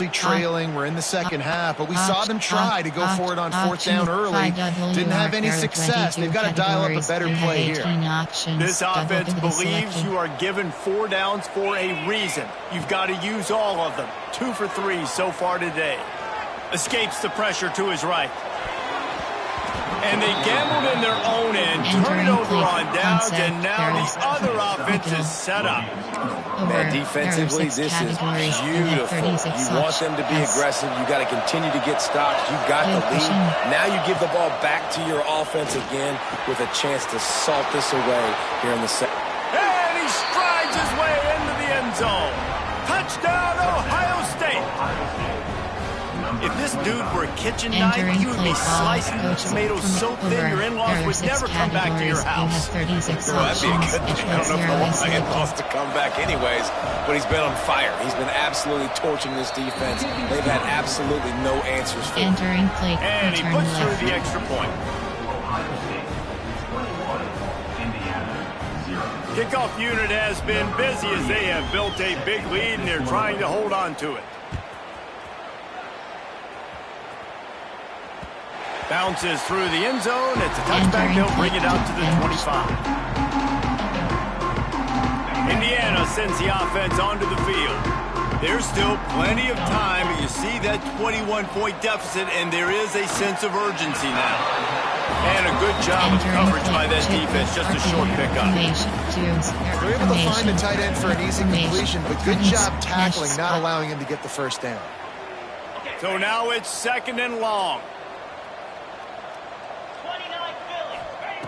trailing. We're in the second half, but we saw them try to go for it on fourth down early. Didn't have any success. They've got to dial up a better play here. This offense believes you are given 4 downs for a reason. You've got to use all of them. 2 for 3 so far today. Escapes the pressure to his right. And they gambled in their own end, turn it over on downs, and now the other offense is set up. Man, defensively, this is beautiful. You want them to be aggressive. You got to continue to get stops. You got the lead. Now you give the ball back to your offense again with a chance to salt this away here in the second. And he strides his way into the end zone. Touchdown, Ohio State. If this dude were a kitchen knife, you would be slicing the tomatoes so thin your in-laws would never come back to your house. Well, that'd be a good thing. I don't know if the in-laws to come back anyways, but he's been on fire. He's been absolutely torching this defense. They've had absolutely no answers for him. And he puts through the extra point. Kickoff unit has been busy as they have built a big lead, and they're trying to hold on to it. Bounces through the end zone. It's a touchback. They'll bring it out to the 25. Indiana sends the offense onto the field. There's still plenty of time, but you see that 21-point deficit, and there is a sense of urgency now. And a good job of coverage by that defense. Just a short pickup. They're able to find the tight end for an easy completion, but good job tackling, not allowing him to get the first down. So now it's 2nd and long.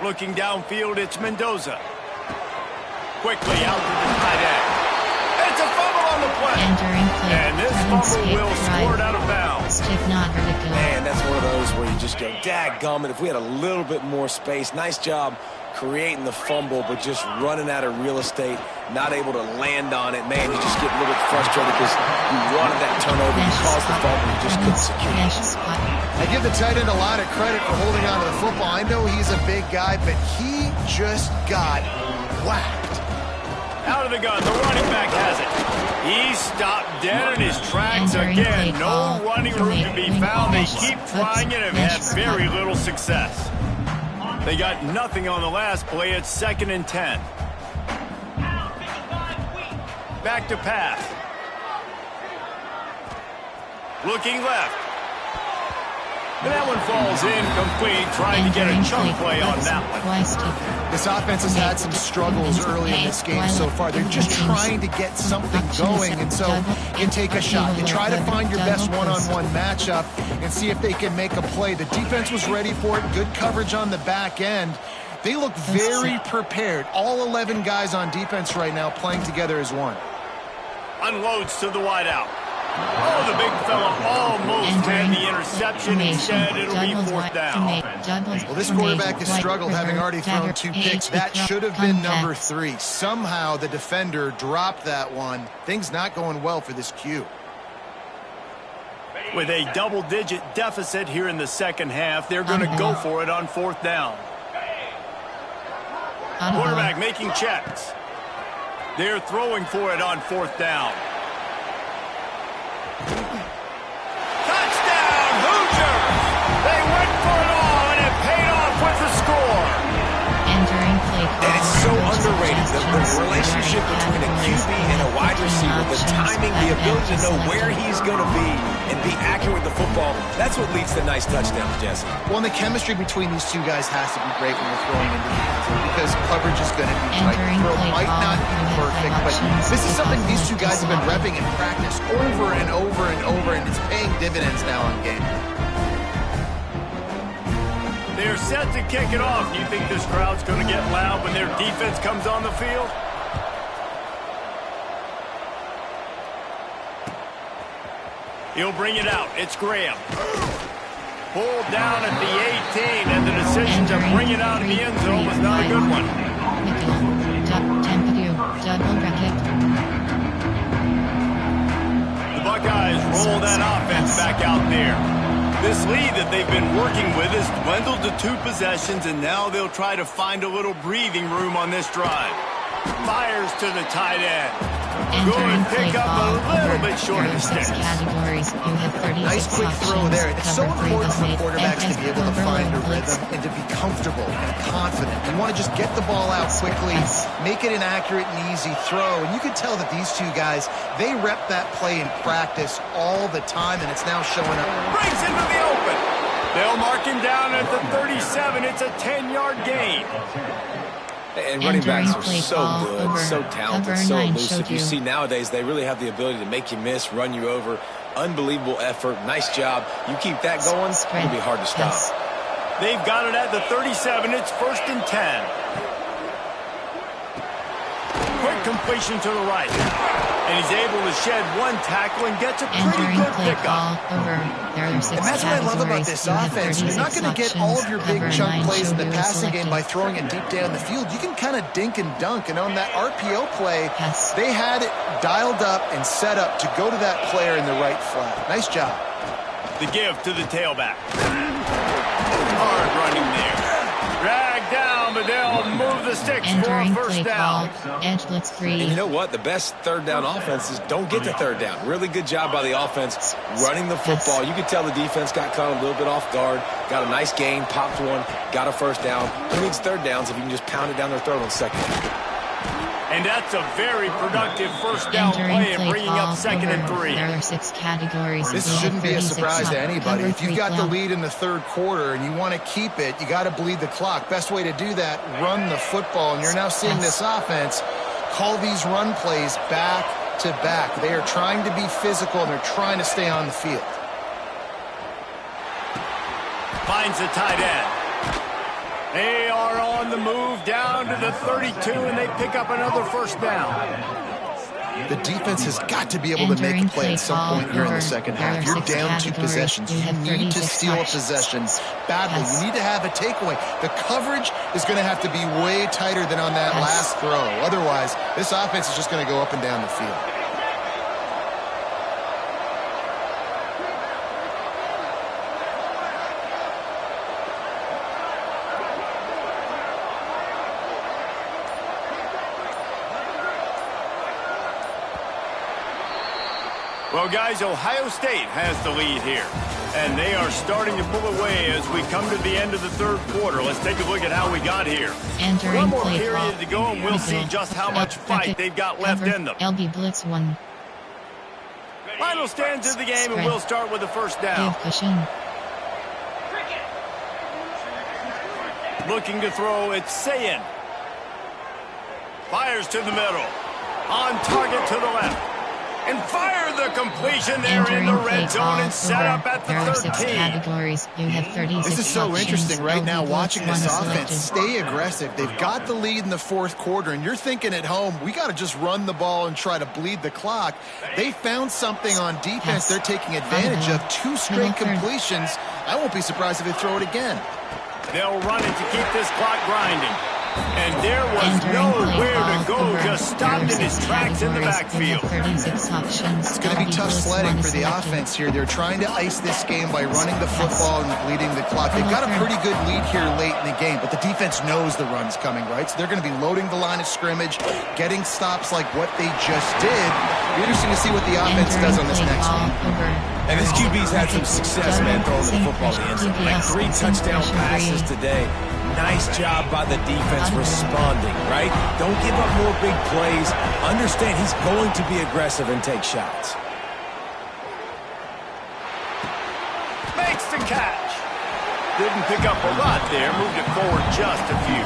Looking downfield, it's Mendoza. Quickly out to the tight end. It's a fumble on the play. And this fumble will squirt out of bounds. Man, that's one of those where you just go, dadgummit, if we had a little bit more space. Nice job creating the fumble, but just running out of real estate, not able to land on it. Man, you just get a little bit frustrated because you wanted that turnover. You caused the fumble, you just couldn't secure it. I give the tight end a lot of credit for holding on to the football. I know he's a big guy, but he just got whacked. Out of the gun, the running back has it. He stopped dead in his tracks again. No running room to be found. They keep trying it and have had very little success. They got nothing on the last play. It's 2nd and 10. Back to pass. Looking left. And that one falls incomplete, trying to get a chunk play on that one. This offense has had some struggles early in this game so far. They're just trying to get something going, and so you take a shot. You try to find your best one-on-one matchup and see if they can make a play. The defense was ready for it. Good coverage on the back end. They look very prepared. All 11 guys on defense right now playing together as one. Unloads to the wideout. Oh, the big fella almost had the interception. Instead, it'll be 4th down. Well, this quarterback has struggled, having already thrown 2 picks. That should have been number 3. Somehow the defender dropped that one. Things not going well for this Q. With a double-digit deficit here in the second half, they're going to go for it on 4th down. Quarterback making checks. They're throwing for it on 4th down. Touchdown, Hoosiers! They went for it all, and it paid off with the score. And it's so underrated, the relationship between a QB and a wide receiver, the timing, the ability to know where he's going to be and be accurate with the football, that's what leads to nice touchdowns, Jesse. Well, and the chemistry between these two guys has to be great when you're throwing into the end zone because coverage is going to be tight. The throw might not be perfect, but this is something these two guys have been repping in practice over and over and over, and it's paying dividends now on game. They're set to kick it off. Do you think this crowd's going to get loud when their defense comes on the field? He'll bring it out. It's Graham. Pulled down at the 18, and the decision to bring it out of the end zone was not a good one. The Buckeyes roll that offense back out there. This lead that they've been working with has dwindled to 2 possessions, and now they'll try to find a little breathing room on this drive. Fires to the tight end. Good pick up a little bit short of the sticks. Categories. You have 36 Nice quick throw there. It's so important for quarterbacks to be able to find a rhythm and to be comfortable and confident. You want to just get the ball out quickly, make it an accurate and easy throw. And you can tell that these two guys, they rep that play in practice all the time, and it's now showing up. Breaks into the open. They'll mark him down at the 37. It's a 10-yard gain. And running backs are so good, so talented, so elusive. You see nowadays they really have the ability to make you miss, run you over. Unbelievable effort. Nice job. You keep that going, it'll be hard to stop. They've got it at the 37. It's 1st and 10. Quick completion to the right. And he's able to shed one tackle and gets a pretty good pickup. And that's what I love about this offense. You're not going to get all of your big chunk plays in the passing game by throwing it deep down the field. You can kind of dink and dunk. And on that RPO play, they had it dialed up and set up to go to that player in the right flat. Nice job. The give to the tailback. Hard running there. Dragged down, but they'll move the sticks for a first down. Edge blitz free. And you know what? The best third down offenses don't get to third down. Really good job by the offense running the football. You could tell the defense got caught a little bit off guard. Got a nice gain, popped one, got a first down. Who needs third downs if you can just pound it down their throat on second? And that's a very productive first down play and bringing up 2nd and 3. There are 6 categories. This shouldn't be a surprise to anybody. If you've got the lead in the third quarter and you want to keep it, you got to bleed the clock. Best way to do that, run the football. And you're now seeing this offense call these run plays back to back. They are trying to be physical and they're trying to stay on the field. Finds the tight end. They are on the move down to the 32, and they pick up another first down. The defense has got to be able to make a play at some point here in the second half. You're down 2 possessions. You need to steal a possession badly. You need to have a takeaway. The coverage is going to have to be way tighter than on that last throw. Otherwise, this offense is just going to go up and down the field. Well, guys, Ohio State has the lead here, and they are starting to pull away as we come to the end of the third quarter. Let's take a look at how we got here. One more period to go, and we'll see just how much fight they've got left in them. LB blitz 1. Final stands of the game, and we'll start with the first down. Looking to throw, it's Sayin. Fires to the middle. On target to the left. And fire the completion there in the red zone and set up at the 13. Categories. You have 36 This is so interesting right now watching this offense. Selected. Stay aggressive. They've got the lead in the fourth quarter, and you're thinking at home, we got to just run the ball and try to bleed the clock. They found something on defense they're taking advantage of. 2 straight completions. I won't be surprised if they throw it again. They'll run it to keep this clock grinding. And there was nowhere to go, just stopped in his tracks in the backfield. It's going to be tough sledding for the offense here. They're trying to ice this game by running the football and bleeding the clock. They've got a pretty good lead here late in the game, but the defense knows the run's coming, right? So they're going to be loading the line of scrimmage, getting stops like what they just did. It'll be interesting to see what the offense does on this next one. And this QB's had some success, man, throwing the football to the end zone. Like 3 touchdown passes today. Nice job by the defense responding, right? Don't give up more big plays. Understand he's going to be aggressive and take shots. Makes the catch. Didn't pick up a lot there. Moved it forward just a few.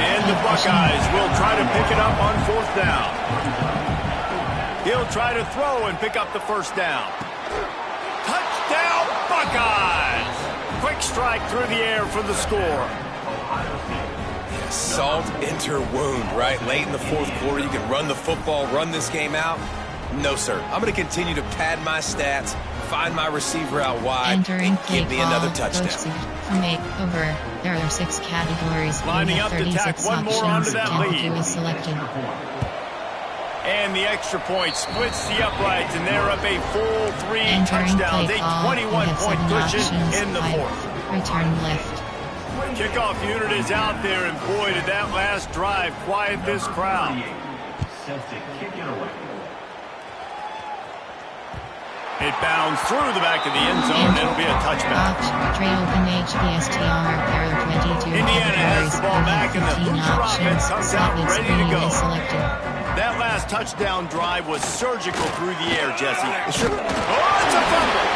And the Buckeyes will try to pick it up on 4th down. He'll try to throw and pick up the first down. Touchdown, Buckeyes! Quick strike through the air for the score. Salt enter wound, right? Late in the fourth quarter, you can run the football, run this game out. No, sir. I'm going to continue to pad my stats, find my receiver out wide, and give me another touchdown. From 8 over, there are 6 categories. Lining up to tack one more onto that lead. Is selected. And the extra point splits the uprights, and they're up a full 3 touchdowns. A 21-point cushion in the fourth. Return left. Kickoff unit is out there, and boy, did that last drive quiet this crowd. It bounds through the back of the end zone, and it'll be a touchback. Indiana has the ball back, and the Hoosier offense comes out ready to go. That last touchdown drive was surgical through the air, Jesse. Sure. Oh, it's a fumble.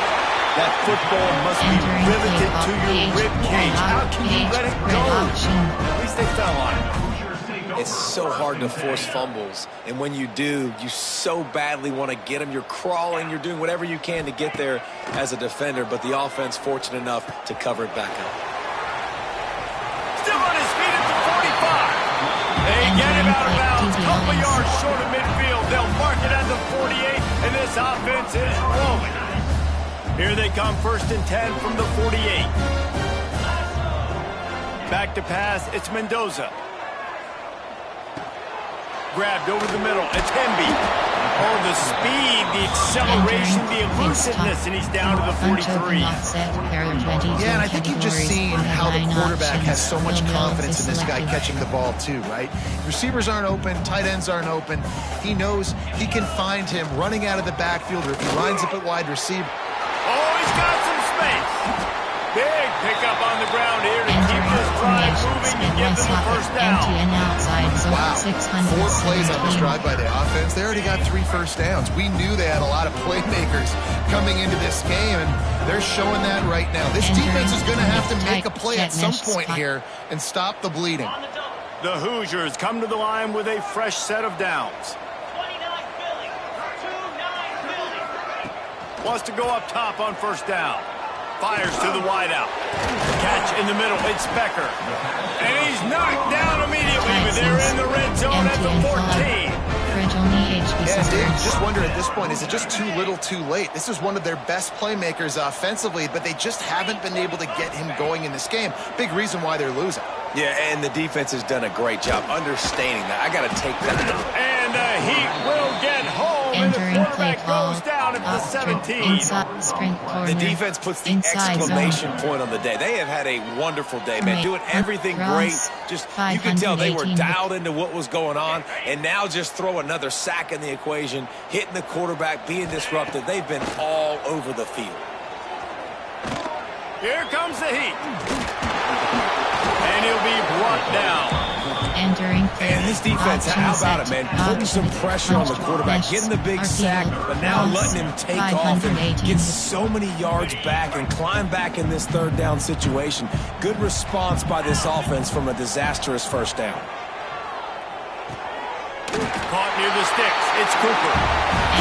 That football must be riveted to your rib cage. How can you let it go? At least they fell on it. It's so hard to force fumbles, and when you do, you so badly want to get them. You're crawling, you're doing whatever you can to get there as a defender, but the offense fortunate enough to cover it back up. Still on his feet at the 45. They get him out of bounds, a couple yards short of midfield. They'll mark it at the 48, and this offense is rolling. Here they come, 1st and 10 from the 48. Back to pass, it's Mendoza. Grabbed over the middle, it's Hemby. Oh, the speed, the acceleration, the elusiveness, and he's down to the 43. Yeah, and I think you've just seen how the quarterback has so much confidence in this guy catching the ball too, right? Receivers aren't open, tight ends aren't open. He knows he can find him running out of the backfield, or if he lines up at wide receiver. Oh, he's got some space. Big pickup on the ground here to keep this drive moving and give them the first down. Wow, 4 plays on this drive by the offense. They already got 3 first downs. We knew they had a lot of playmakers coming into this game, and they're showing that right now. This defense is going to have to make a play at some point here and stop the bleeding. The Hoosiers come to the line with a fresh set of downs. Wants to go up top on first down. Fires to the wideout. Catch in the middle. It's Becker. And he's knocked down immediately, but they're in the red zone at the 14. Yeah, Dave, just wonder at this point, is it just too little too late? This is one of their best playmakers offensively, but they just haven't been able to get him going in this game. Big reason why they're losing. Yeah, and the defense has done a great job understanding that. I got to take that. And Heat will get home, and the quarterback goes down at the 17. The defense puts the exclamation point on the day. They have had a wonderful day, man. Doing everything great. Just, you can tell they were dialed into what was going on, and now just throw another sack in the equation, hitting the quarterback, being disruptive. They've been all over the field. Here comes the Heat. And he'll be brought down. And this defense, how about it, man? Putting some pressure on the quarterback, getting the big sack, but now letting him take off and get so many yards back and climb back in this 3rd down situation. Good response by this offense from a disastrous first down. Caught near the sticks. It's Cooper.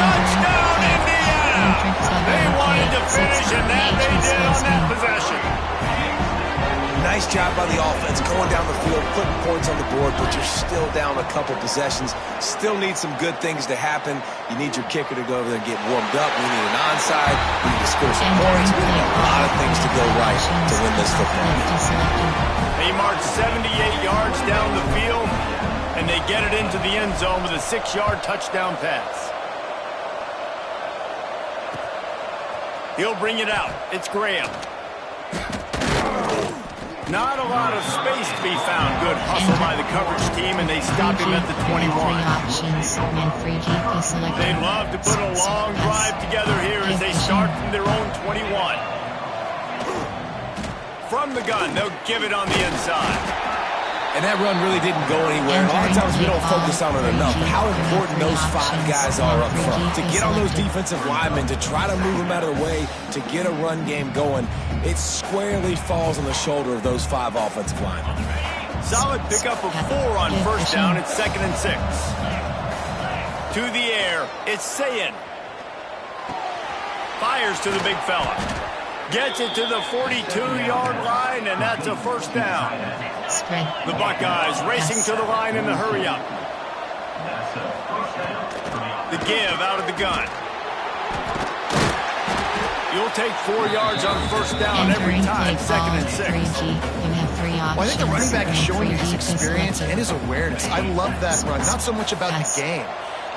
Touchdown, Indiana! They wanted to finish, and that they did on that possession. Nice job by the offense going down the field, putting points on the board, but you're still down a couple possessions. Still need some good things to happen. You need your kicker to go over there and get warmed up. We need an onside. We need to score some points. We need a lot of things to go right to win this football game. They march 78 yards down the field, and they get it into the end zone with a 6-yard touchdown pass. He'll bring it out. It's Graham. Not a lot of space to be found. Good hustle by the coverage team, and they stop him at the 21. They'd love to put a long drive together here as they start from their own 21. From the gun, they'll give it on the inside. And that run really didn't go anywhere. A lot of times we don't focus on it enough. How important those 5 guys are up front. To get on those defensive linemen, to try to move them out of the way, to get a run game going, it squarely falls on the shoulder of those 5 offensive linemen. Solid pickup of 4 on first down. It's 2nd and 6. To the air, it's Sayin. Fires to the big fella. Gets it to the 42-yard line, and that's a first down. The Buckeyes racing to the line in the hurry-up. The give out of the gun. You'll take 4 yards on first down every time, 2nd and 6. Well, I think the running back is showing you his experience and his awareness. I love that run. Not so much about the game.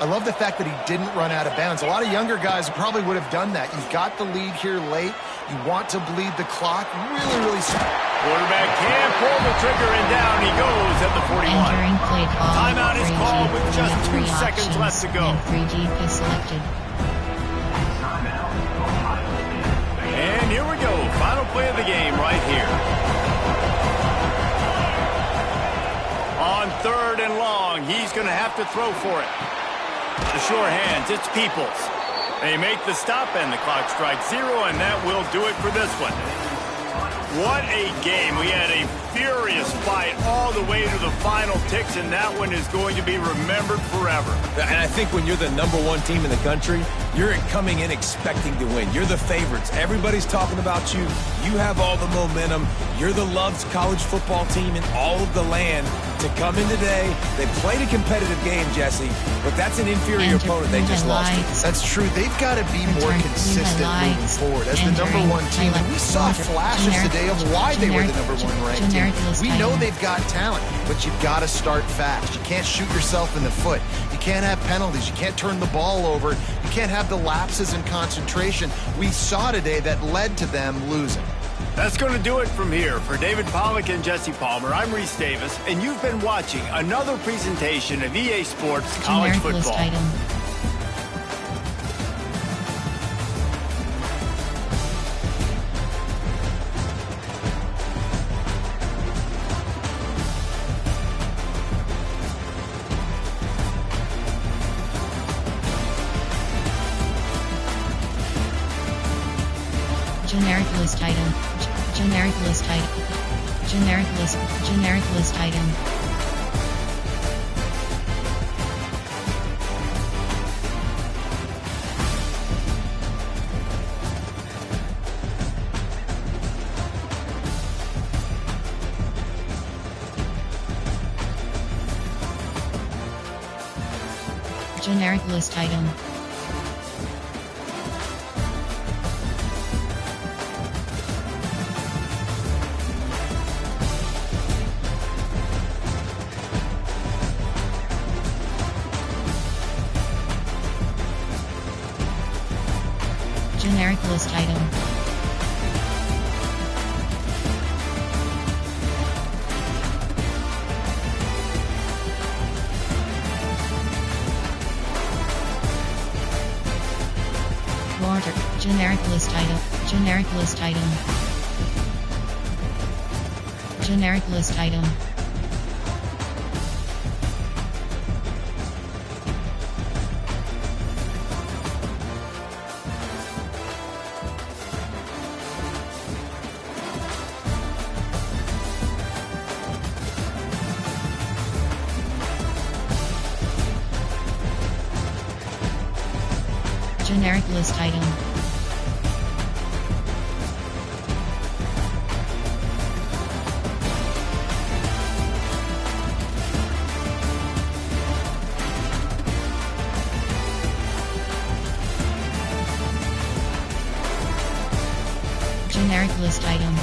I love the fact that he didn't run out of bounds. A lot of younger guys probably would have done that. You've got the lead here late. You want to bleed the clock. Really Quarterback can't pull the trigger, and down he goes at the 41. Entering play call. Timeout is called with just 2 seconds options, left to go. And 3 deep is selected. And here we go. Final play of the game right here. On 3rd and long, he's going to have to throw for it. The sure hands, it's Peoples. They make the stop, and the clock strikes 0, and that will do it for this one. What a game. We had a furious fight all the way to the final ticks, and that one is going to be remembered forever. And I think when you're the #1 team in the country, you're coming in expecting to win. You're the favorites. Everybody's talking about you. You have all the momentum. You're the loved college football team in all of the land. To come in today, they played a competitive game, Jesse, but that's an inferior opponent they just lost to. That's true. They've got to be more consistent moving forward as the #1 team. And we saw flashes today of why they were the #1 ranked team. We know they've got talent, but you've got to start fast. You can't shoot yourself in the foot. You can't have penalties. You can't turn the ball over. You can't have the lapses in concentration we saw today that led to them losing. That's going to do it from here. For David Pollack and Jesse Palmer, I'm Reese Davis, and you've been watching another presentation of EA Sports College Generic list Football. item. Generic list item. Generic list item. Generic list item. Generic list item. Generic list item. Water. Generic list item. Generic list item. Generic list item. Generic list item. Generic list item.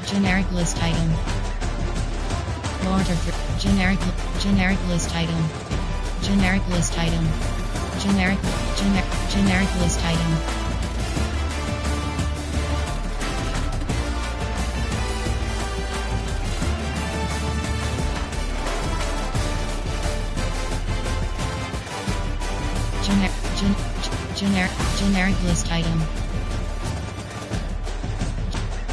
Generic list item. Generic list item. Generic list item. Generic list item. Generic list item.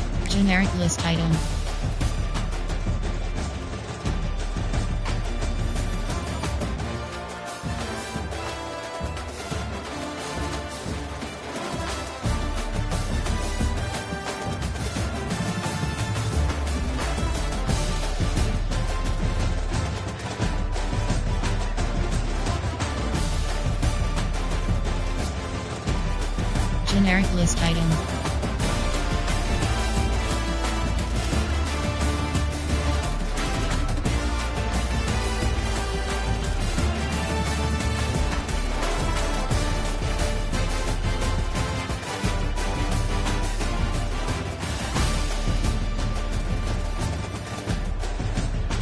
Generic list item. Generic list item.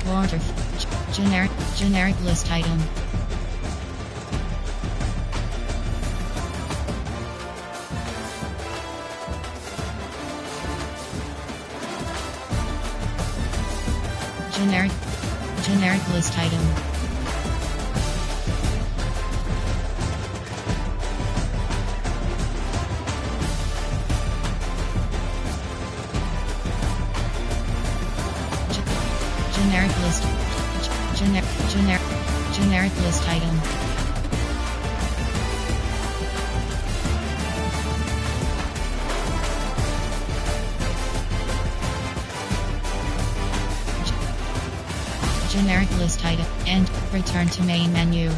Order. Generic list item. Generic list item. Generic list. Generic list item. Generic list item, and return to main menu.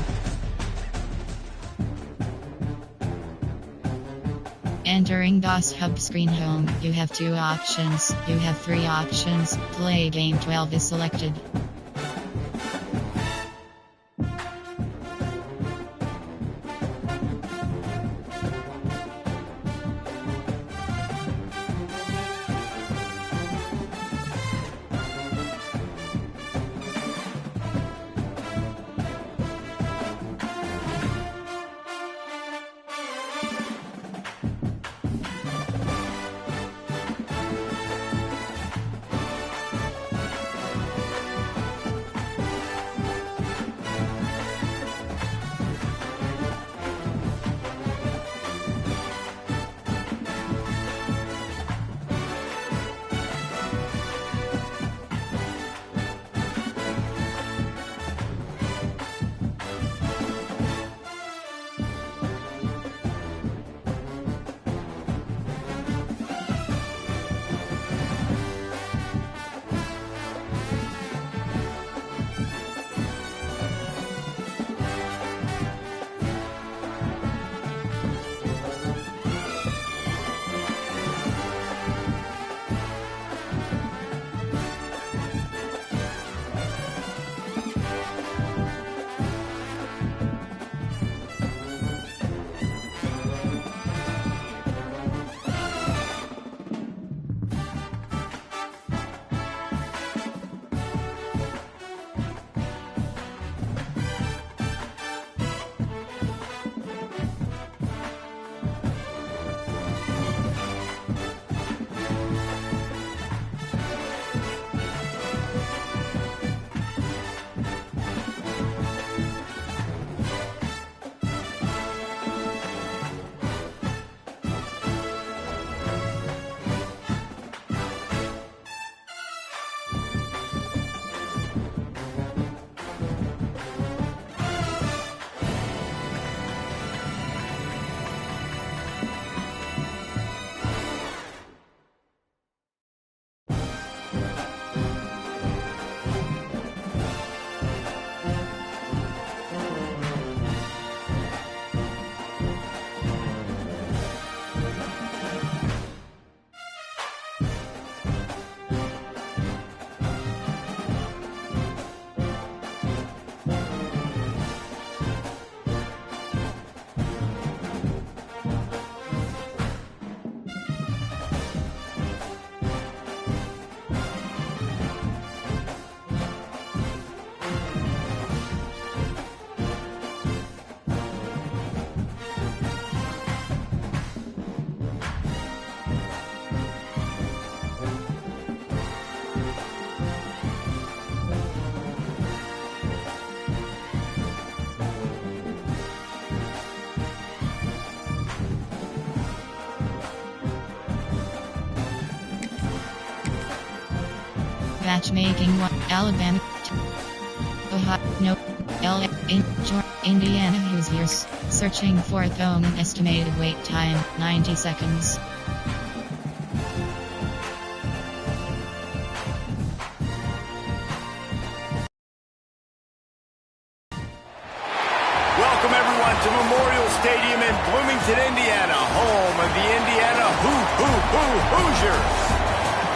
Entering DOS Hub screen home, you have two options. You have three options. Play game 12 is selected. Matchmaking 1. Alabama. Ohio. No. LA. Indiana Hoosiers. Searching for opponent. Estimated wait time 90 seconds. Welcome everyone to Memorial Stadium in Bloomington, Indiana, home of the Indiana Hoosiers.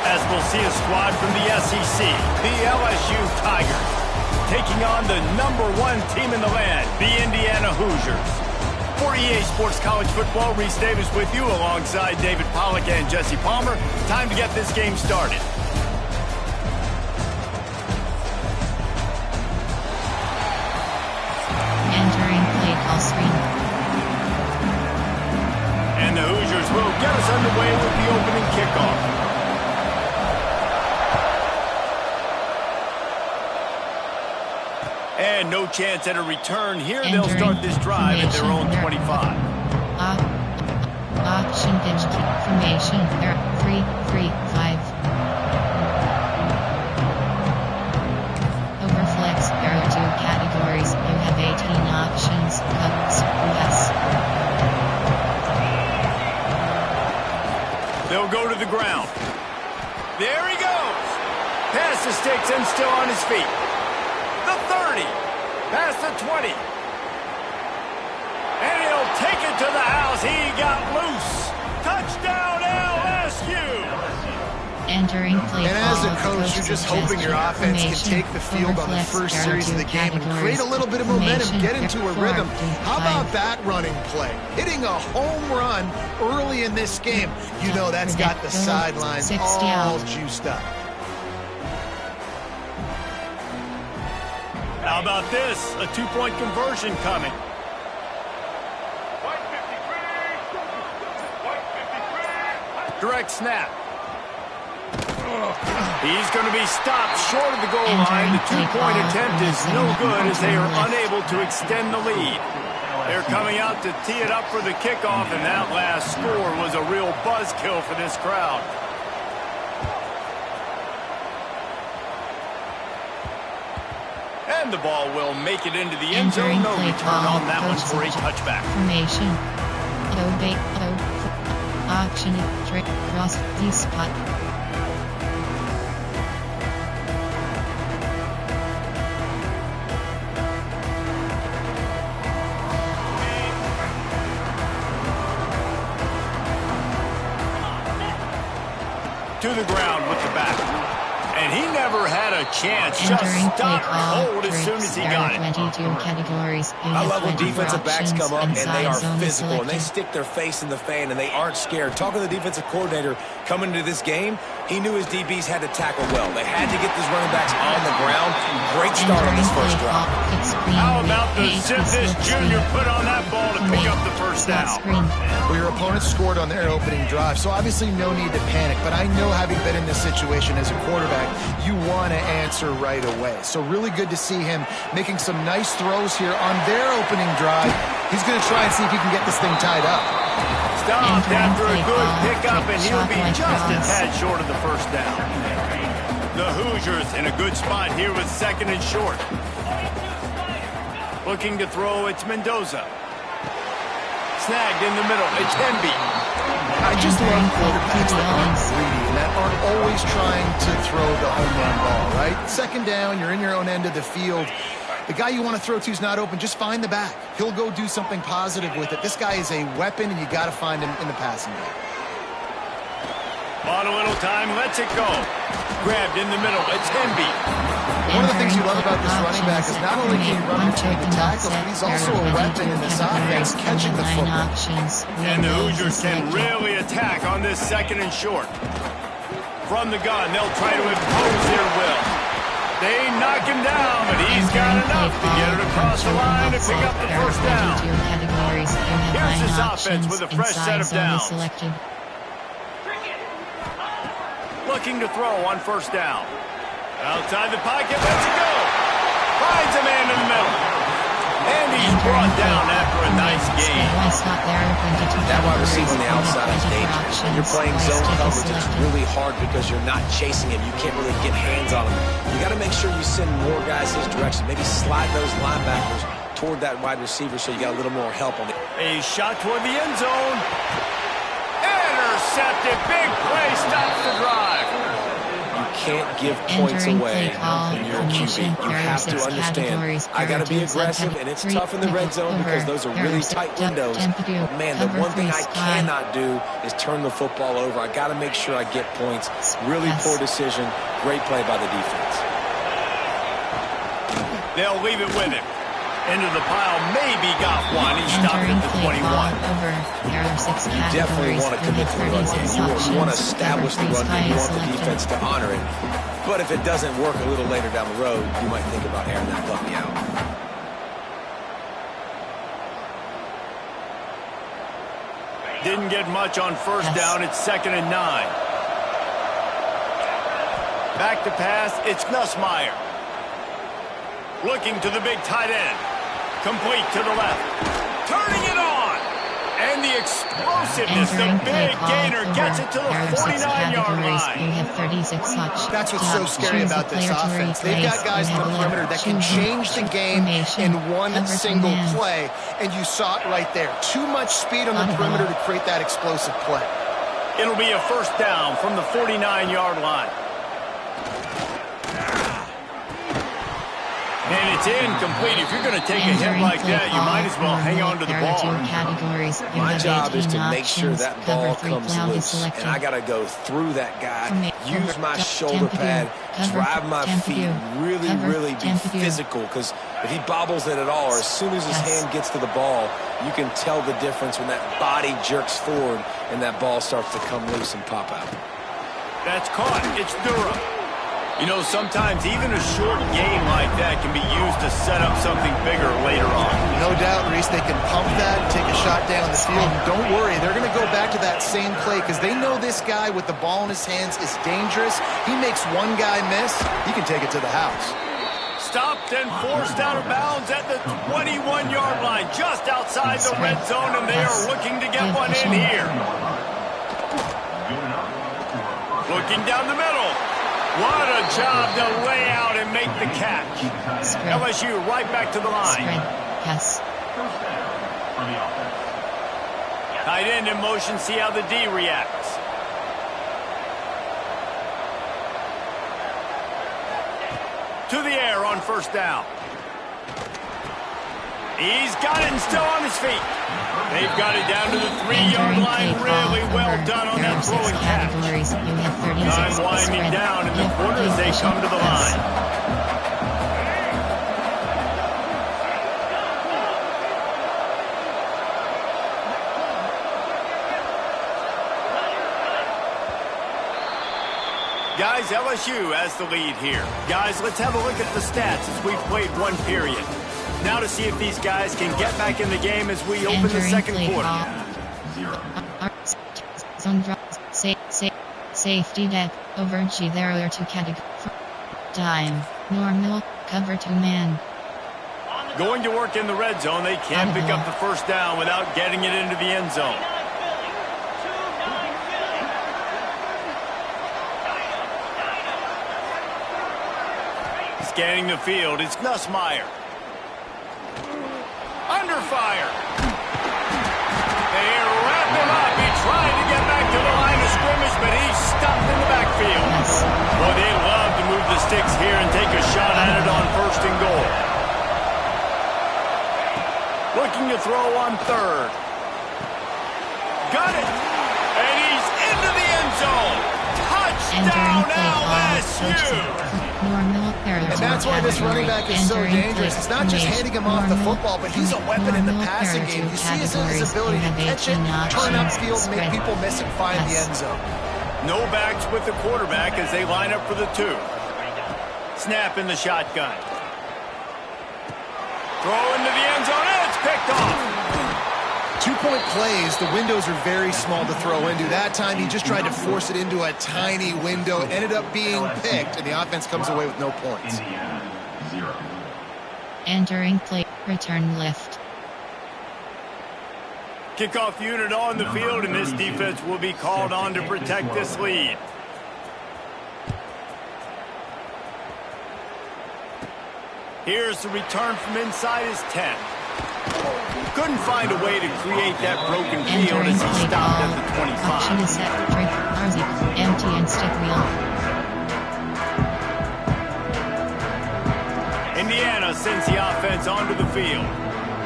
As we'll see a squad from the SEC, the LSU Tigers, taking on the #1 team in the land, the Indiana Hoosiers. For EA Sports College Football, Reese Davis with you alongside David Pollack and Jesse Palmer. Time to get this game started. Entering play call screen. And the Hoosiers will get us underway with the opening kickoff. And no chance at a return here. They'll start this drive at their own 25. Option pitch formation. 3-3-5. Overflex. There are 2 categories. You have 18 options. Cuts. Yes. They'll go to the ground. There he goes. Past the sticks and still on his feet. The 30. Past the 20. And he'll take it to the house. He got loose. Touchdown LSU. Entering play And as a call, coach, you're just hoping your offense can take the field on the first series of the game and create a little bit of momentum, get into a rhythm. How about that running play? Hitting a home run early in this game. You know that's got the sidelines all juiced up. How about this? A 2-point conversion coming. Direct snap. He's going to be stopped short of the goal line. The 2-point attempt is no good as they are unable to extend the lead. They're coming out to tee it up for the kickoff, and that last score was a real buzzkill for this crowd. And the ball will make it into the end zone. No return on that one for a touchback. Formation. Option. Trick. Cross. D-spot. To the ground with the back. And he never had a chance. Just stuck cold as soon as he got it. 22 categories. I love when defensive backs come up and they are physical and they stick their face in the fan and they aren't scared. Talking to the defensive coordinator coming into this game, he knew his DBs had to tackle well. They had to get these running backs on the ground. Great start on this first drive. How about the zip this junior put on that ball to pick up the first down? Well, your opponent scored on their opening drive, so obviously no need to panic. But I know, having been in this situation as a quarterback, you want to answer right away. So really good to see him making some nice throws here on their opening drive. He's going to try and see if he can get this thing tied up. Stopped after a good pickup, and he'll be just a tad short of the first down. The Hoosiers in a good spot here with 2nd and short. Looking to throw, it's Mendoza. Snagged in the middle, it's Henby. I just love quarterbacks that aren't greedy and that aren't always trying to throw the home run ball, right? 2nd down, you're in your own end of the field. The guy you want to throw to is not open. Just find the back. He'll go do something positive with it. This guy is a weapon, and you got to find him in the passing game. On a little time, lets it go. Grabbed in the middle, it's Henby. One of the things you love about this running back is not only can he run between the tackles, but he's also a weapon in this offense, catching the football. And the Hoosiers can really attack on this 2nd and short. From the gun, they'll try to impose their will. They knock him down, but he's got enough to get it across the line and pick up the first down. Here's this offense with a fresh set of downs. Looking to throw on 1st down. Outside the pocket, lets it go. Finds a man in the middle. And he's brought down after a nice game. That wide receiver on the outside is dangerous. When you're playing zone coverage, it's really hard because you're not chasing him. You can't really get hands on him. You got to make sure you send more guys his direction. Maybe slide those linebackers toward that wide receiver so you got a little more help on it. A shot toward the end zone. Intercepted. Big play stops the drive. You can't give points away when you're a QB. You have to understand, I got to be aggressive, and it's tough in the red zone because those are really tight windows. But man, the one thing I cannot do is turn the football over. I got to make sure I get points. Really poor decision. Great play by the defense. They'll leave it with him. Into the pile, maybe got one. He stopped at the 21. You definitely want to commit to the run game. You want to establish the run game. You want the defense to honor it. But if it doesn't work a little later down the road, you might think about airing that puppy out. Didn't get much on first down. It's 2nd and 9. Back to pass. It's Nussmeier. Looking to the big tight end. Complete to the left. Turning it on. And the explosiveness, the big gainer gets it to the 49-yard line. You have 36 touch. That's what's so scary about this offense. They've got guys in the perimeter that can change the game in one single play, and you saw it right there. Too much speed on the perimeter to create that explosive play. It'll be a first down from the 49-yard line. And it's incomplete. If you're going to take a hit like that, you might as well hang on to the ball. My job is to make sure that ball comes loose. And I got to go through that guy, use my shoulder pad, drive my feet, really be physical. Because if he bobbles it at all, or as soon as his hand gets to the ball, you can tell the difference when that body jerks forward and that ball starts to come loose and pop out. That's caught. It's Durham. You know, sometimes even a short game like that can be used to set up something bigger later on. No doubt, Reese, they can pump that, take a shot down the field. And don't worry, they're going to go back to that same play because they know this guy with the ball in his hands is dangerous. He makes one guy miss, he can take it to the house. Stopped and forced out of bounds at the 21-yard line, just outside the red zone, and they are looking to get one in here. Looking down the middle. What a job to lay out and make the catch. LSU right back to the line. Tight end in motion, see how the D reacts. To the air on first down. He's got it and still on his feet. They've got it down to the 3-yard line. Really well done on that throwing catch. Time winding down in the quarter as they come to the line. Guys, LSU has the lead here. Guys, let's have a look at the stats as we've played one period. Now to see if these guys can get back in the game as we open the second quarter. Safety net, over G there are 2 categories. Time, normal, cover 2 man. Going to work in the red zone, they can't pick up the first down without getting it into the end zone. Scanning the field, it's Nussmeier. Under fire. They wrap him up. He tried to get back to the line of scrimmage, but he's stuffed in the backfield. Boy, they love to move the sticks here and take a shot at it on first and goal. Looking to throw on third. Got it. And he's into the end zone. Touchdown LSU. And that's why this running back is so dangerous. It's not just handing him off the football, but he's a weapon in the passing game. You see his ability to catch it, turn upfield, make people miss and find the end zone. No backs with the quarterback as they line up for the 2. Snap in the shotgun. Throw into the end zone, and it's picked off. 2-point plays, the windows are very small to throw into. That time, he just tried to force it into a tiny window. It ended up being picked, and the offense comes away with no points. Entering play. Return left. Kickoff unit on the field, and this defense will be called on to protect this lead. Here's the return from inside his 10. Couldn't find a way to create that broken field as he stopped at the 25. Option is set. Trick. RZ. Empty and stick wheel. Indiana sends the offense onto the field.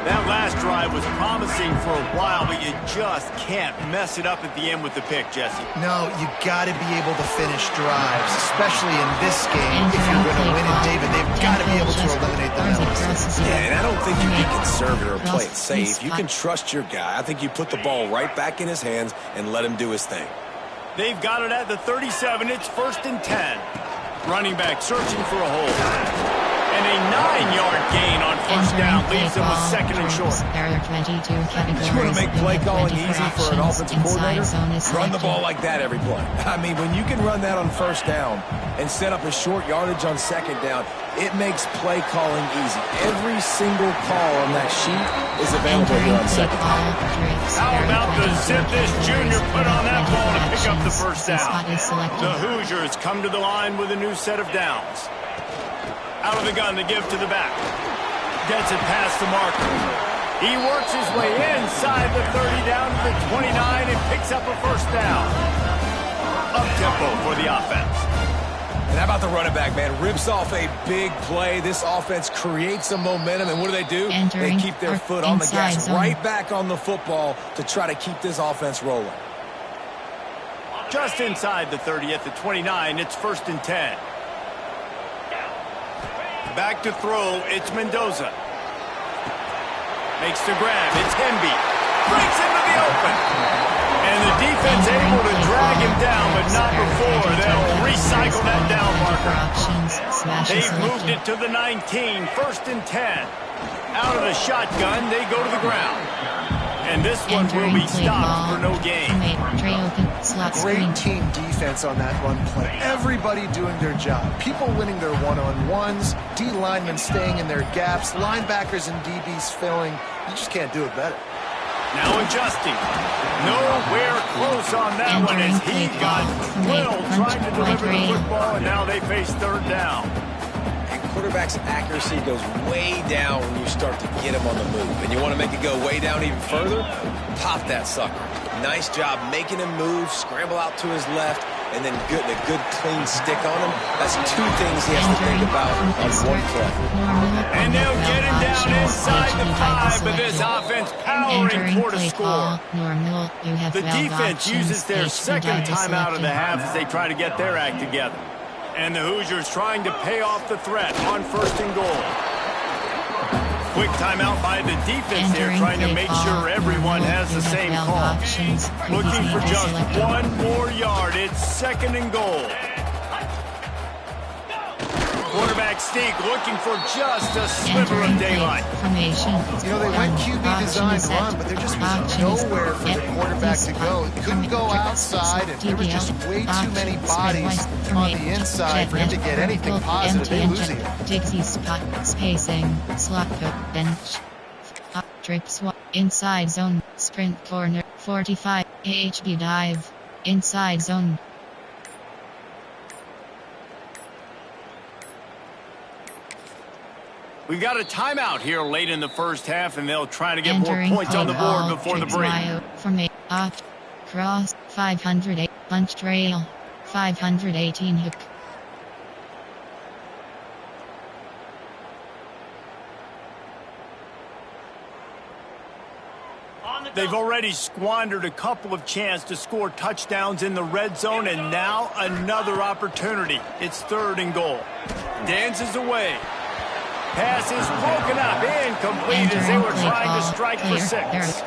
That last drive was promising for a while, but you just can't mess it up at the end with the pick, Jesse. No, you got to be able to finish drives, especially in this game. If you're going to win it, David, they've got to be able to eliminate the penalties. Yeah, and I don't think you can conservative or play it safe. You can trust your guy. I think you put the ball right back in his hands and let him do his thing. They've got it at the 37. It's 1st and 10. Running back searching for a hole. And a 9-yard gain on first down leaves them with 2nd and short. You want to make play calling easy for an offensive coordinator? Run the ball like that every play. I mean, when you can run that on first down and set up a short yardage on 2nd down, it makes play calling easy. Every single call on that sheet is available here on 2nd down. How about the zip this junior put on that ball to pick up the first down? The Hoosiers come to the line with a new set of downs. Out of the gun to give to the back. Gets it past the marker. He works his way inside the 30 down to the 29 and picks up a first down. Up-tempo for the offense. And how about the running back, man? Rips off a big play. This offense creates some momentum, and what do? They keep their foot on the gas, right back on the football to try to keep this offense rolling. Just inside the 30 at the 29, it's 1st and 10. Back to throw, it's Mendoza. Makes the grab, it's Hemby. Breaks into the open. And the defense able to drag him down, but not before. They'll recycle that down marker. They've moved it to the 19, 1st and 10. Out of the shotgun, they go to the ground. And this one will be stopped for no gain. Great team defense on that run play. Everybody doing their job. People winning their one-on-ones, D linemen staying in their gaps, linebackers and DBs filling. You just can't do it better. Now adjusting. Nowhere close on that one as he got drilled trying to deliver the football, and now they face 3rd down. Quarterback's accuracy goes way down when you start to get him on the move. And you want to make it go way down even further? Pop that sucker. Nice job making him move, scramble out to his left, and then get a good clean stick on him. That's 2 things he has to think about on one play. And they'll get him down inside the 5, but this offense powering toward a score. The defense uses their 2nd timeout of the half as they try to get their act together. And the Hoosiers trying to pay off the threat on 1st and goal. Quick timeout by the defense there, trying to make sure everyone has the same call. Looking for just 1 more yard. It's 2nd and goal. Quarterback sneak looking for just a sliver of daylight. You know, they went QB designed run, but there just was nowhere for the quarterback to go. He couldn't go outside, and there was just way too many bodies on the inside for him to get anything positive. They lose it. Dixie spot, spacing, slot cook, bench. Drip swap, inside zone, sprint corner, 45, AHB dive, inside zone. We've got a timeout here late in the first half, and they'll try to get more points on the board before the break. Formate, off, cross, 508, punch trail, 518 hook. They've already squandered a couple of chances to score touchdowns in the red zone, and now another opportunity. It's 3rd and goal. Dances away. Pass is broken up, incomplete as they were trying to strike for 6.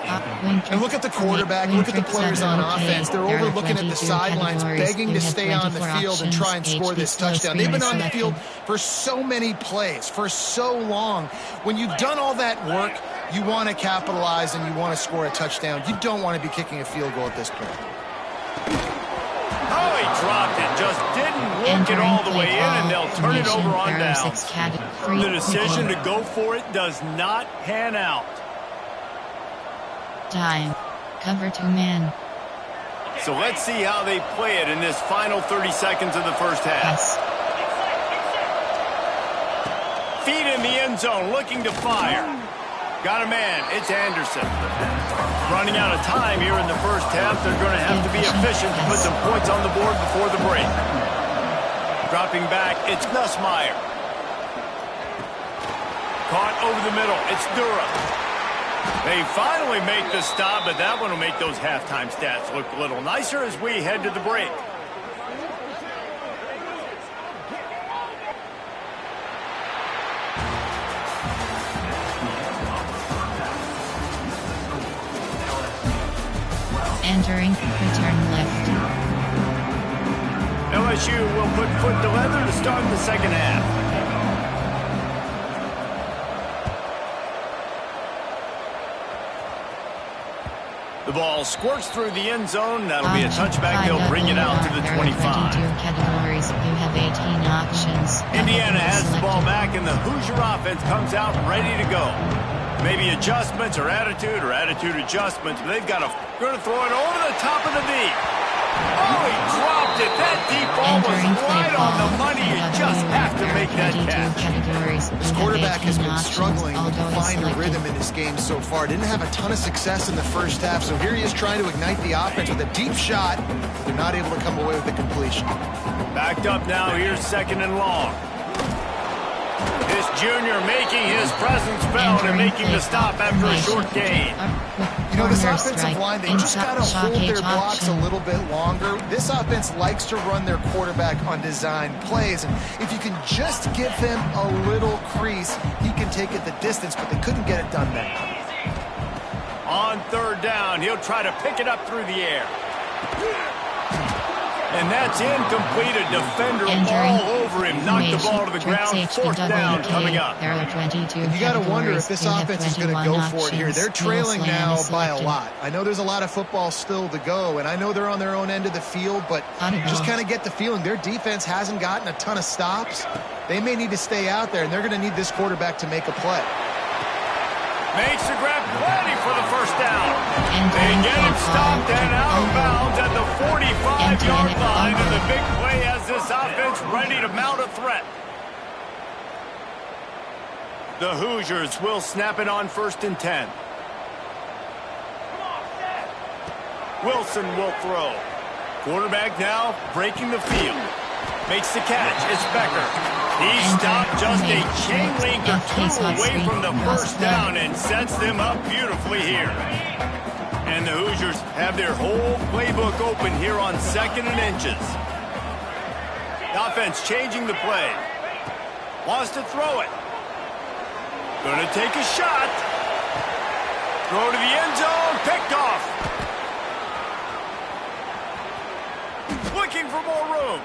And look at the quarterback, look at the players on offense. They're overlooking at the sidelines, begging to stay on the field and try and score this touchdown. They've been on the field for so many plays, for so long. When you've done all that work, you want to capitalize and you want to score a touchdown. You don't want to be kicking a field goal at this point. Oh, he dropped it. Just didn't work it all the way in, and they'll turn it over on downs. The decision to go for it does not pan out. Time. Cover 2 man. So let's see how they play it in this final 30 seconds of the first half. Pass. Feet in the end zone, looking to fire. Got a man. It's Anderson. Running out of time here in the first half. They're going to have to be efficient to put some points on the board before the break. Dropping back, it's Nussmeier. Caught over the middle. It's Dura. They finally make the stop, but that one will make those halftime stats look a little nicer as we head to the break. Entering, return left. LSU will put foot to leather to start the second half. The ball squirts through the end zone. That'll be a touchback. They'll bring it out to the 25. Categories. You have 18 options. Indiana has the ball back, and the Hoosier offense comes out ready to go. Maybe adjustments or attitude adjustments, but they've got going to throw it over the top of the deep. Oh, he dropped it. That deep ball was right on the money. You just have to make that catch. This quarterback has been struggling to find a rhythm in this game so far. Didn't have a ton of success in the first half, so here he is trying to ignite the offense with a deep shot. They're not able to come away with the completion. Backed up now. Here's second and long. This junior making his presence felt and making the stop after a short gain. You know, this offensive line, they just got to hold their blocks a little bit longer. This offense likes to run their quarterback on design plays, and if you can just give him a little crease, he can take it the distance, but they couldn't get it done then. On third down, he'll try to pick it up through the air. And that's incomplete. A defender all over him. Knocked the ball to the ground. Fourth down coming up. You got to wonder if this offense is going to go for it here. They're trailing now by a lot. I know there's a lot of football still to go, and I know they're on their own end of the field, but just kind of get the feeling their defense hasn't gotten a ton of stops. They may need to stay out there, and they're going to need this quarterback to make a play. Makes the grab plenty for the first down. They get him stopped and out of bounds at the 45-yard line, and the big play has this offense ready to mount a threat. The Hoosiers will snap it on 1st and 10. Wilson will throw. Quarterback now breaking the field. Makes the catch. It's Becker. He stopped just a chain link or two away from the first down and sets them up beautifully here. And the Hoosiers have their whole playbook open here on 2nd and inches. The offense changing the play. Wants to throw it. Going to take a shot. Throw to the end zone. Picked off. Looking for more room.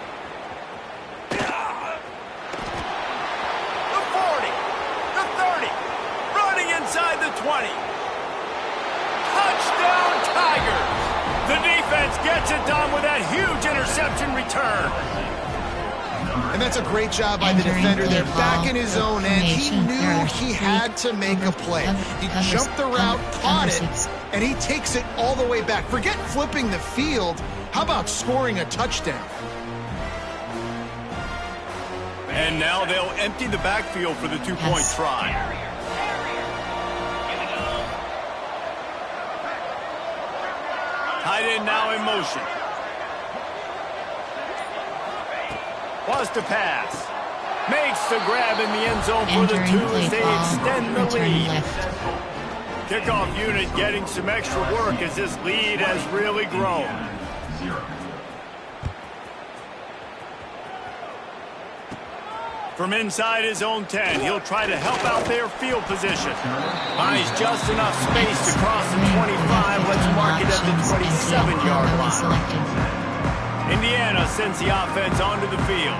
Inside the 20. Touchdown, Tigers! The defense gets it done with that huge interception return. And that's a great job by the defender there, back in his own end. He knew he had to make a play. He jumped the route, caught it, and he takes it all the way back. Forget flipping the field. How about scoring a touchdown? And now they'll empty the backfield for the two-point try. Tight end now in motion. Wants to pass. Makes the grab in the end zone for the two as they extend the lead. Kickoff unit getting some extra work as this lead has really grown. From inside his own 10, he'll try to help out their field position. Finds just enough space to cross the 25. Let's mark it at the 27-yard line. Indiana sends the offense onto the field.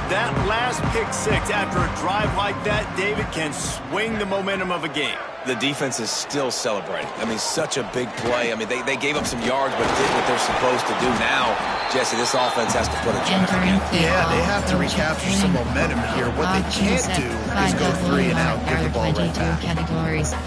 That last pick six after a drive like that, David, can swing the momentum of a game. The defense is still celebrating. I mean, such a big play. I mean, they gave up some yards, but did what they're supposed to do. Now, Jesse, this offense has to put a check. Yeah, they have to recapture some momentum here. What they can't do is go 3 and out, give the ball right back.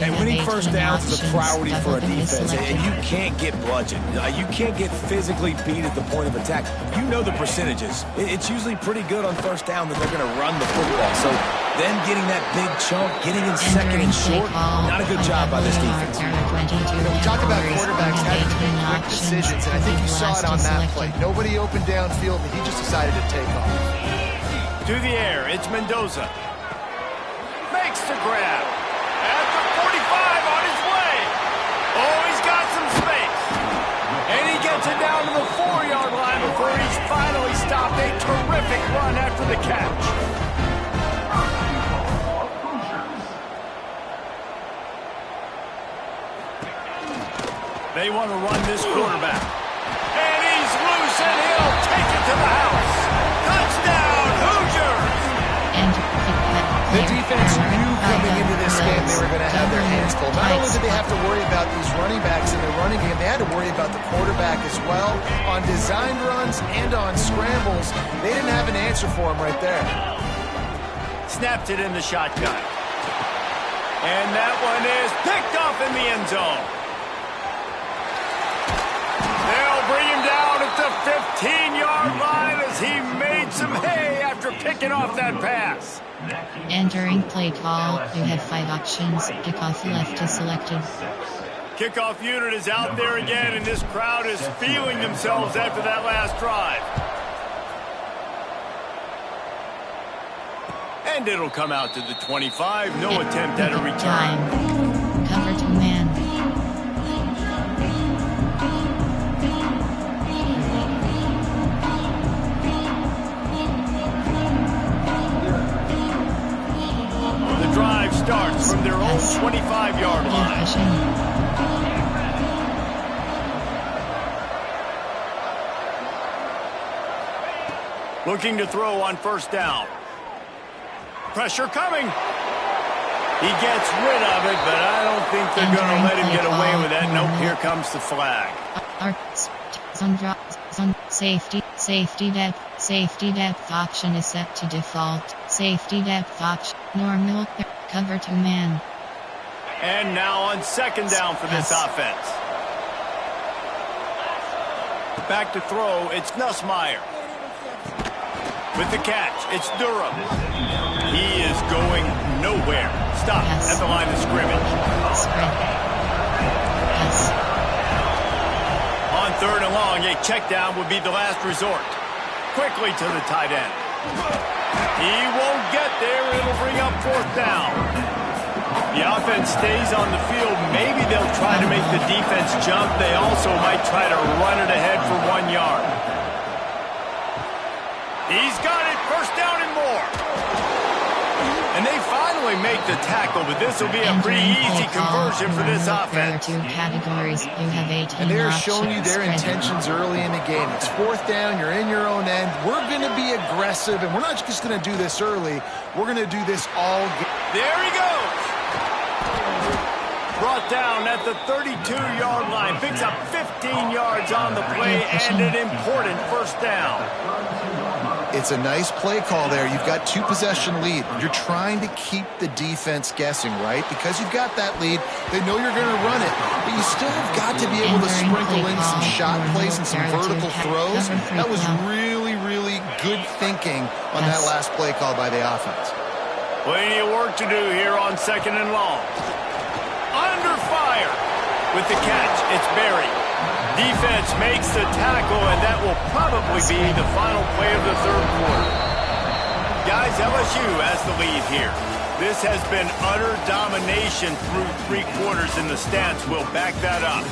And winning first downs is a priority for a defense, and you can't get bludgeoned. You can't get physically beat at the point of attack. You know the percentages. It's usually pretty good on first down that they're going to run the football. So then getting that big chunk, getting in second and short, not a good job by this defense. We talk about quarterbacks having to make quick decisions, and I think you saw it on that play. Nobody opened downfield, and he just decided to take off. To the air, it's Mendoza. Makes the grab. At the 45 on his way. Oh, he's got some space. And he gets it down to the 4-yard line before he's finally stopped. A terrific run after the catch. They want to run this quarterback. And he's loose, and he'll take it to the house. Touchdown, Hoosiers! The defense knew coming into this game they were going to have their hands full. Not only did they have to worry about these running backs in the running game, they had to worry about the quarterback as well. On designed runs and on scrambles, they didn't have an answer for him right there. Snapped it in the shotgun. And that one is picked off in the end zone. They'll bring him down at the 15-yard line as he made some hay after picking off that pass. Entering play call, you have 5 options. Kickoff left is selected. Kickoff unit is out there again, and this crowd is feeling themselves after that last drive. And it'll come out to the 25. No attempt at a return. Time. Cover 2 man. The drive starts from their own 25-yard line. Looking to throw on first down. Pressure coming. He gets rid of it, but I don't think they're going to let him get away with that. Nope, here comes the flag. Safety depth option is set to default. Safety depth option, normal, cover 2 man. And now on second down for this offense. Back to throw, it's Nussmeier. With the catch, it's Durham. He is going nowhere. Stop at the line of scrimmage. Spread. Yes. On third and long, a check down would be the last resort. Quickly to the tight end. He won't get there. It'll bring up fourth down. The offense stays on the field. Maybe they'll try to make the defense jump. They also might try to run it ahead for 1 yard. He's got it, first down and more. And they finally make the tackle, but this will be a pretty easy conversion for this offense. There are 2 categories. You have 18 And they're showing you their intentions early in the game. It's fourth down, you're in your own end. We're going to be aggressive, and we're not just going to do this early. We're going to do this all game. There he goes. Brought down at the 32-yard line. Picks up 15 yards on the play and an important first down. It's a nice play call there. You've got 2-possession lead. You're trying to keep the defense guessing, right? Because you've got that lead, they know you're going to run it. But you still have got to be able to sprinkle in some shot plays and some vertical throws. That was really, really good thinking on that last play call by the offense. Plenty of work to do here on second and long. Under fire. With the catch, it's Berry. Defense makes the tackle, and that will probably be the final play of the third quarter. Guys, LSU has the lead here. This has been utter domination through 3 quarters, and the stats will back that up.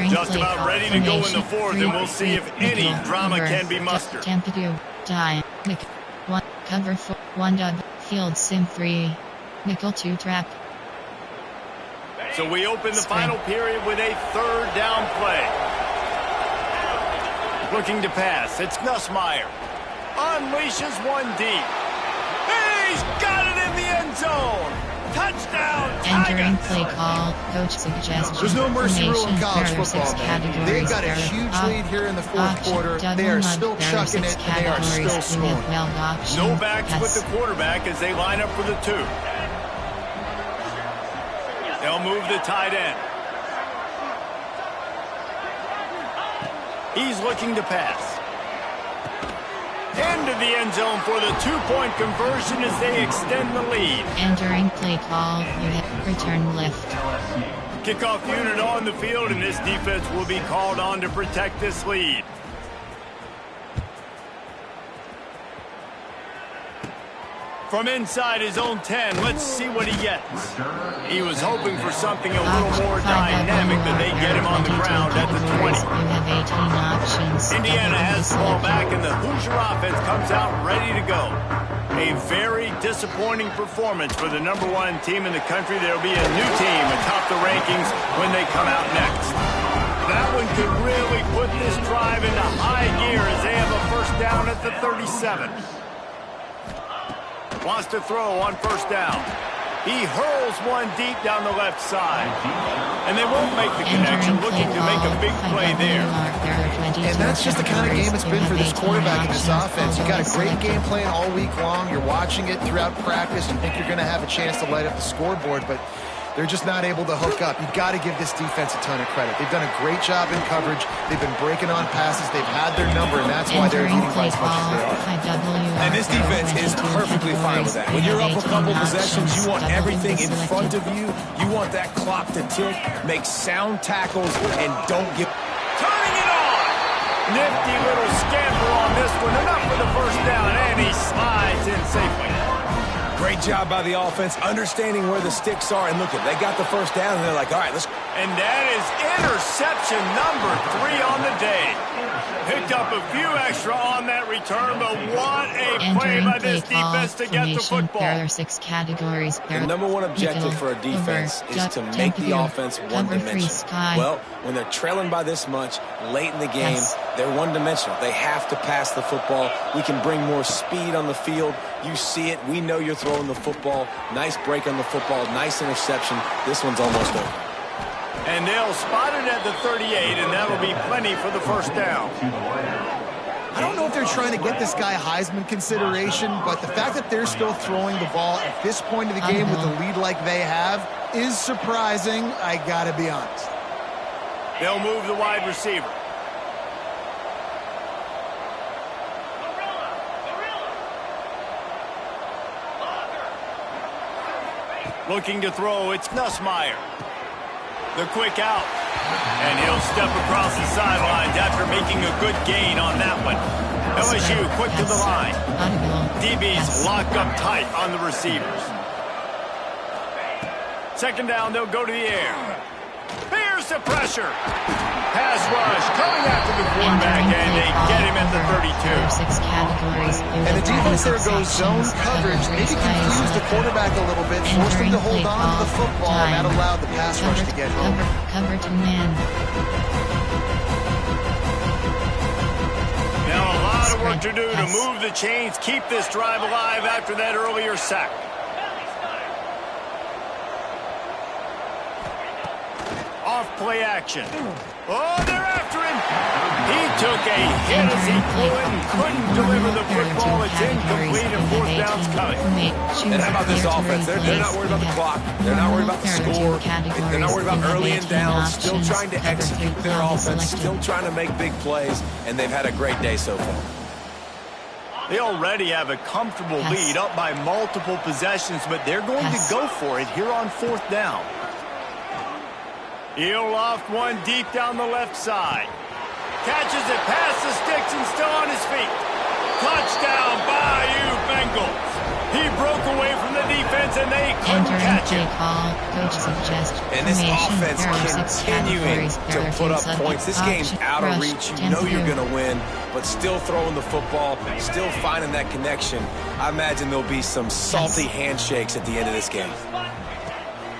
Just about ready to go in the fourth, and we'll see if any drama can be mustered. Temperature, time, cover 4, 1 dub, field sim 3, nickel 2 trap. So we open the final period with a third down play. Looking to pass, it's Nussmeier. Unleashes one deep. He's got it in the end zone. Touchdown, Entering Tigers! play call, coach suggestion. There's no mercy rule in college Formation, football, man. They've got a huge lead here in the fourth quarter. They are still chucking it, and they are still scoring. No backs with the quarterback as they line up for the 2. They'll move the tight end. He's looking to pass. Into the end zone for the 2-point conversion as they extend the lead. Entering play call, you hit return lift. Kickoff unit on the field, and this defense will be called on to protect this lead. From inside his own 10, let's see what he gets. He was hoping for something a little more dynamic, but they get him on the ground at the 20. You have 18 options. Indiana has the ball back, and the Hoosier offense comes out ready to go. A very disappointing performance for the #1 team in the country. There will be a new team atop the rankings when they come out next. That one could really put this drive into high gear as they have a first down at the 37. Wants to throw on first down. He hurls one deep down the left side. And they won't make the connection, looking to make a big play there. And that's just the kind of game it's been for this quarterback and this offense. You got a great game plan all week long. You're watching it throughout practice. You think you're going to have a chance to light up the scoreboard, but they're just not able to hook up. You've got to give this defense a ton of credit. They've done a great job in coverage. They've been breaking on passes. They've had their number, and that's why they're leading by as much as they are. And this defense is perfectly fine with that. When you're up a couple possessions, you want everything in front of you. You want that clock to tick, make sound tackles, and don't give... Turning it on! Nifty little scamper on this one. Enough for the first down, and he slides in safely. Great job by the offense, understanding where the sticks are. And look, they got the first down, and they're like, all right, let's... And that is interception number 3 on the day. Picked up a few extra on that return, but what a play by this defense to get the football. There are 6 categories. The #1 objective for a defense is to make the offense one-dimensional. Well, when they're trailing by this much late in the game, they're one-dimensional. They have to pass the football. We can bring more speed on the field. You see it. We know you're throwing the football. Nice break on the football. Nice interception. This one's almost over. And they'll spot it at the 38, and that'll be plenty for the first down. I don't know if they're trying to get this guy Heisman consideration, but the fact that they're still throwing the ball at this point of the game with a lead like they have is surprising, I gotta be honest. They'll move the wide receiver. Looking to throw, it's Nussmeier. The quick out. And he'll step across the sidelines after making a good gain on that one. LSU quick to the line. DBs lock up tight on the receivers. Second down, they'll go to the air. Here's the pressure. Pass rush coming after the quarterback, and they get him at the 32. And the defense there goes zone coverage. Maybe confuse the quarterback a little bit, force them to hold on to the football, and that allowed the pass rush to get home. Cover to man. Now a lot of work to do to move the chains, keep this drive alive after that earlier sack. Off play action. Oh, they're after him. He took a hit as he flew it and couldn't deliver the football. It's incomplete and fourth down's coming. And how about this offense? They're not worried about the clock. They're not worried about the score. They're not worried about early and down. Still trying to execute their offense. Still trying to make big plays. And they've had a great day so far. They already have a comfortable lead up by multiple possessions, but they're going to go for it here on fourth down. He'll loft one deep down the left side. Catches it past the sticks and still on his feet. Touchdown, Bayou Bengals. He broke away from the defense and they couldn't catch him. And this offense continuing to put up points. This game's out of reach. You know you're going to win, but still throwing the football, still finding that connection. I imagine there'll be some salty handshakes at the end of this game.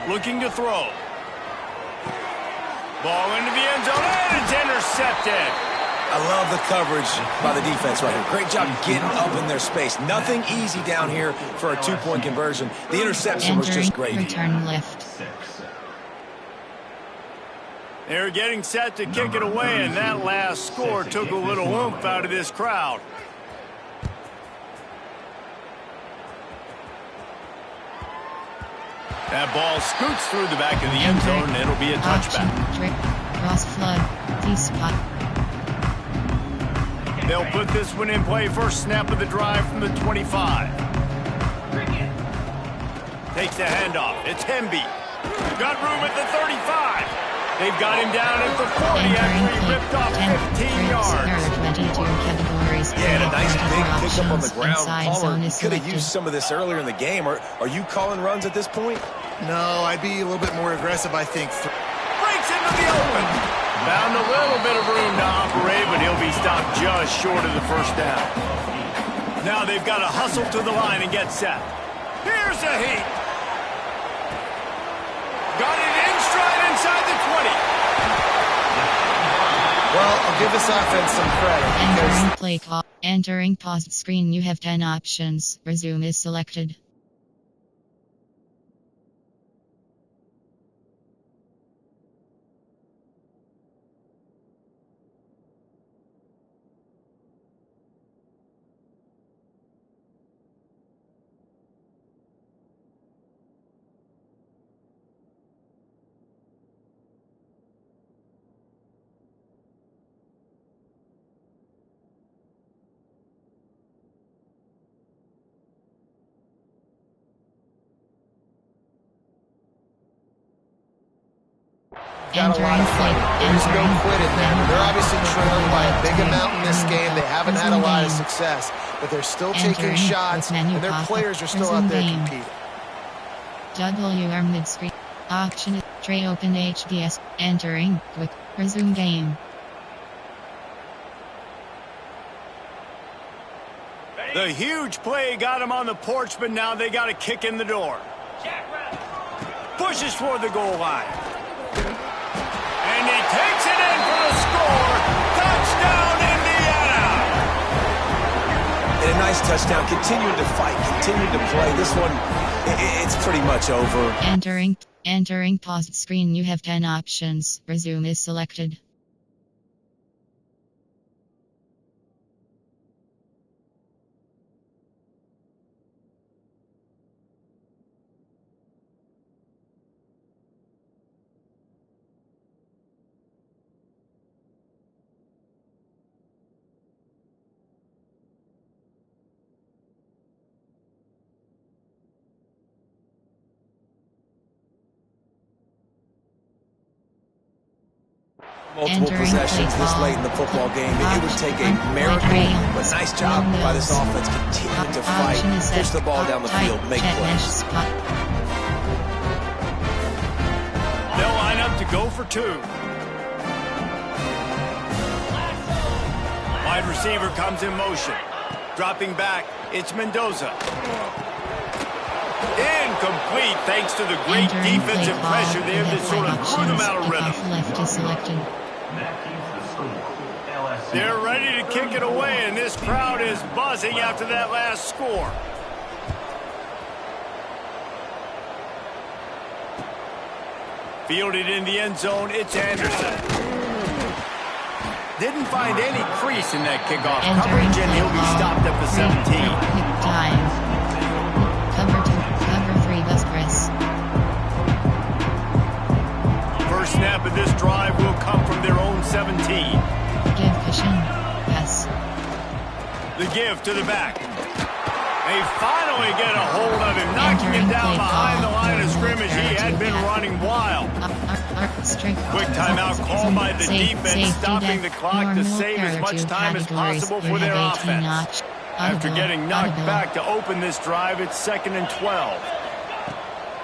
Looking to throw. Ball into the end zone, and it's intercepted. I love the coverage by the defense right here. Great job getting up in their space. Nothing easy down here for a two-point conversion. The interception was just great. Return left. They're getting set to kick it away, and that last score took a little oomph out of this crowd. That ball scoots through the back of the end zone, and it'll be a touchback. Cross flood. D-spot. They'll put this one in play first snap of the drive from the 25. Takes the handoff. It's Hemby. Got room at the 35. They've got him down at the 40 after he ripped off 15 yards. 22 categories. Yeah, and a nice big pickup on the ground. Palmer could have selected. used some of this earlier in the game. Are you calling runs at this point? No, I'd be a little bit more aggressive, I think. Breaks into the open. Found a little bit of room to operate, but he'll be stopped just short of the first down. Now they've got to hustle to the line and get set. Here's a heat. Got it in stride inside the 20. Well, I'll give this offense some credit. Entering play call. Entering paused screen. You have 10 options. Resume is selected. Got a lot of fight. There's no quitting there. They're obviously trailing by a big amount in this game. They haven't had a lot of success, but they're still taking shots, and their players are still out there competing. WR mid-screen. Option is tray open HDS. Entering quick. Resume game. The huge play got him on the porch, but now they got a kick in the door. Pushes toward the goal line. And he takes it in for the score. Touchdown, Indiana! And a nice touchdown. Continuing to fight, continuing to play. This one, it's pretty much over. Entering paused screen. You have 10 options. Resume is selected. Multiple possessions this late in the football game. It would take a miracle, but nice job by this offense continuing to fight, push the ball down the field, make plays. They'll line up to go for two. Wide receiver comes in motion. Dropping back, it's Mendoza. Incomplete thanks to the great defensive pressure there that sort of threw them out of rhythm. Left is selected. They're ready to kick it away, and this crowd is buzzing after that last score. Fielded in the end zone, it's Anderson. Didn't find any crease in that kickoff coverage, and he'll be stopped at the 17. Time. Cover 2, cover 3, bus press. First snap of this drive will come from their own 17. Give cushion. Pass. The give to the back. They finally get a hold of him, knocking him down behind the line of scrimmage. He had been running wild. Quick timeout called by the defense, stopping the clock to save as much time as possible for their offense. After getting knocked back to open this drive, it's 2nd and 12.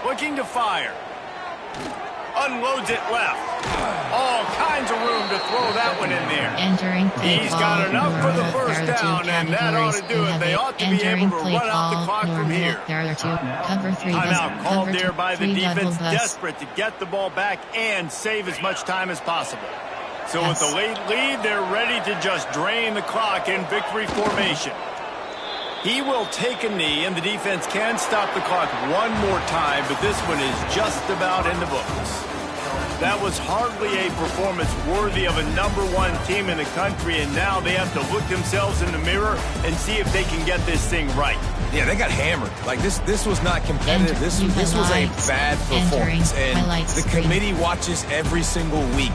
Looking to fire. Unloads it left. All kinds of room to throw that one in there. He's got enough for the first down, and that ought to do it. They ought to be able to run out the clock from here. Timeout called there by the defense, desperate to get the ball back and save as much time as possible. So with the late lead, they're ready to just drain the clock in victory formation. He will take a knee, and the defense can stop the clock one more time, but this one is just about in the books. That was hardly a performance worthy of a #1 team in the country, and now they have to look themselves in the mirror and see if they can get this thing right. Yeah, they got hammered. Like, this was not competitive. This was a bad performance, and the committee watches every single week.